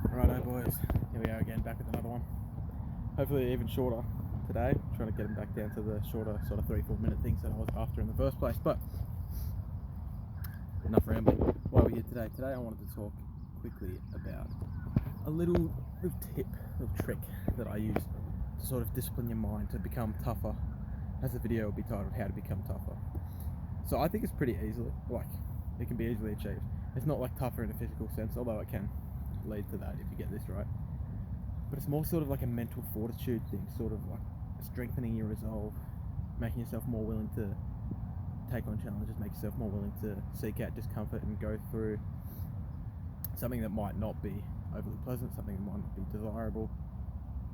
Righto boys, here we are again, back with another one. Hopefully even shorter today, trying to get them back down to the shorter sort of 3-4 minute things that I was after in the first place. But enough rambling. Why are we here today? Today I wanted to talk quickly about a little tip, little trick that I use to sort of discipline your mind to become tougher, as the video will be titled How to Become Tougher. So I think it's pretty easily, it can be easily achieved. It's not like tougher in a physical sense, although it can lead to that if you get this right. But it's more sort of like a mental fortitude thing, sort of like strengthening your resolve, making yourself more willing to take on challenges, make yourself more willing to seek out discomfort and go through something that might not be overly pleasant, something that might not be desirable.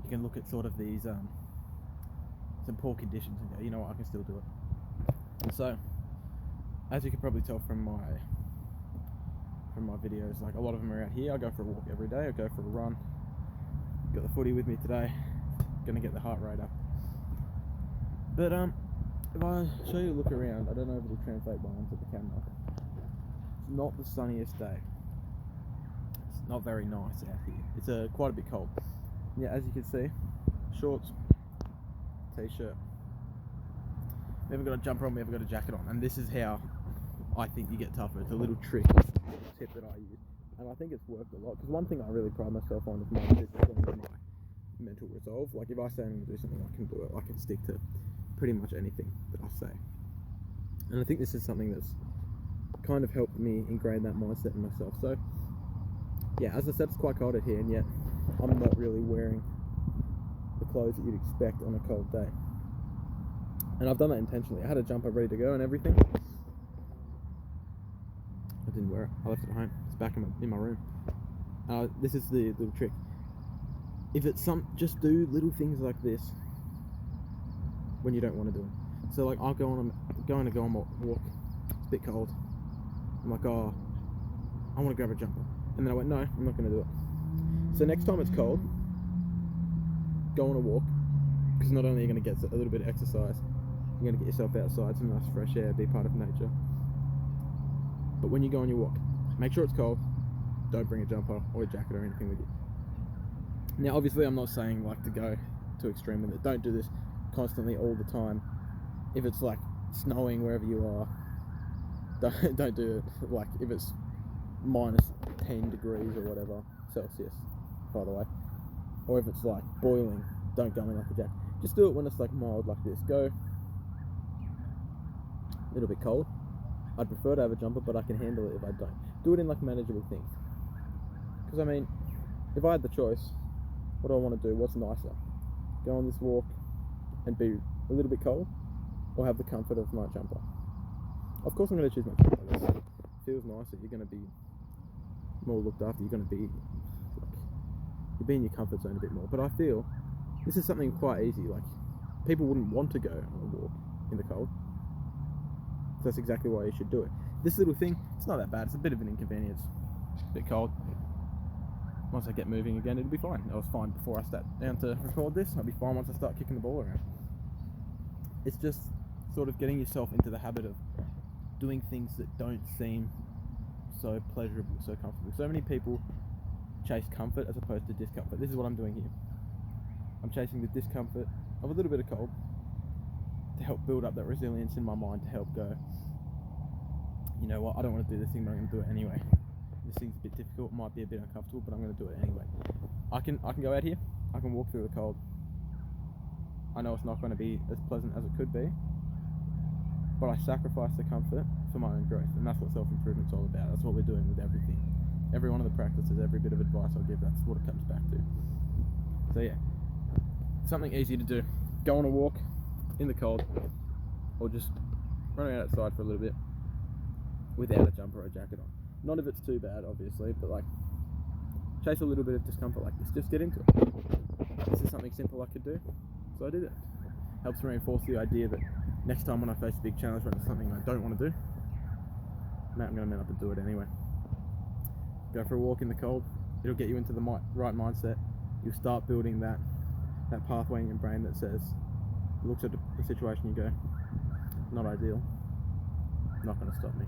You can look at sort of these some poor conditions and go, you know what, I can still do it. So, as you can probably tell from my videos, like a lot of them are out here. I go for a walk every day, I go for a run. Got the footy with me today, gonna get the heart rate up. But if I show you a look around, I don't know if it'll translate well onto the camera. It's not the sunniest day. It's not very nice out here. It's quite a bit cold. Yeah, as you can see, shorts, t-shirt. We haven't got a jumper on, we haven't got a jacket on, and this is how I think you get tougher. It's a little tip that I use, and I think it's worked a lot, because one thing I really pride myself on is my discipline and my mental resolve. Like if I say I'm going to do something, I can do it. I can stick to pretty much anything that I say, and I think this is something that's kind of helped me ingrain that mindset in myself. So yeah, as I said, it's quite cold out here, and yet I'm not really wearing the clothes that you'd expect on a cold day, and I've done that intentionally. I had a jumper ready to go and everything. I didn't wear it. I left it at home. It's back in my room. This is the little trick. If it's just do little things like this when you don't want to do them. So like I'm going to go on a walk. It's a bit cold. I'm like, oh, I want to grab a jumper, and then I went, no, I'm not going to do it. So next time it's cold, go on a walk, because not only are you going to get a little bit of exercise, you're going to get yourself outside, some nice fresh air, be part of nature. But when you go on your walk, make sure it's cold. Don't bring a jumper or a jacket or anything with you. Now, obviously, I'm not saying like to go to extreme with it. Don't do this constantly all the time. If it's like snowing wherever you are, don't do it. Like if it's minus 10 degrees or whatever Celsius, by the way, or if it's like boiling, don't go in like a jacket. Just do it when it's like mild like this. Go a little bit cold. I'd prefer to have a jumper, but I can handle it if I don't. Do it in like manageable things. Because I mean, if I had the choice, what do I want to do? What's nicer? Go on this walk and be a little bit cold, or have the comfort of my jumper? Of course I'm going to choose my jumper. It feels nicer. You're going to be more looked after. You're going to be you'll be in your comfort zone a bit more. But I feel this is something quite easy. Like people wouldn't want to go on a walk in the cold. So that's exactly why you should do it. This little thing, it's not that bad. It's a bit of an inconvenience. A bit cold. Once I get moving again, it'll be fine. I was fine before I sat down to record this. I'll be fine once I start kicking the ball around. It's just sort of getting yourself into the habit of doing things that don't seem so pleasurable, so comfortable. So many people chase comfort as opposed to discomfort. This is what I'm doing here. I'm chasing the discomfort of a little bit of cold to help build up that resilience in my mind, to help go, you know what, I don't want to do this thing, but I'm going to do it anyway. This thing's a bit difficult, it might be a bit uncomfortable, but I'm going to do it anyway. I can go out here, I can walk through the cold. I know it's not going to be as pleasant as it could be, but I sacrifice the comfort for my own growth, and that's what self-improvement's all about. That's what we're doing with everything. Every one of the practices, every bit of advice I'll give, that's what it comes back to. So yeah, something easy to do. Go on a walk in the cold, or just running outside for a little bit without a jumper or a jacket on. Not if it's too bad, obviously, but like chase a little bit of discomfort like this. Just get into it. This is something simple I could do, so I did it. Helps reinforce the idea that next time when I face a big challenge, when it's something I don't want to do, I'm going to man up and do it anyway. Go for a walk in the cold. It'll get you into the right mindset. You'll start building that pathway in your brain that says, looks at the situation, you go, not ideal, not going to stop me.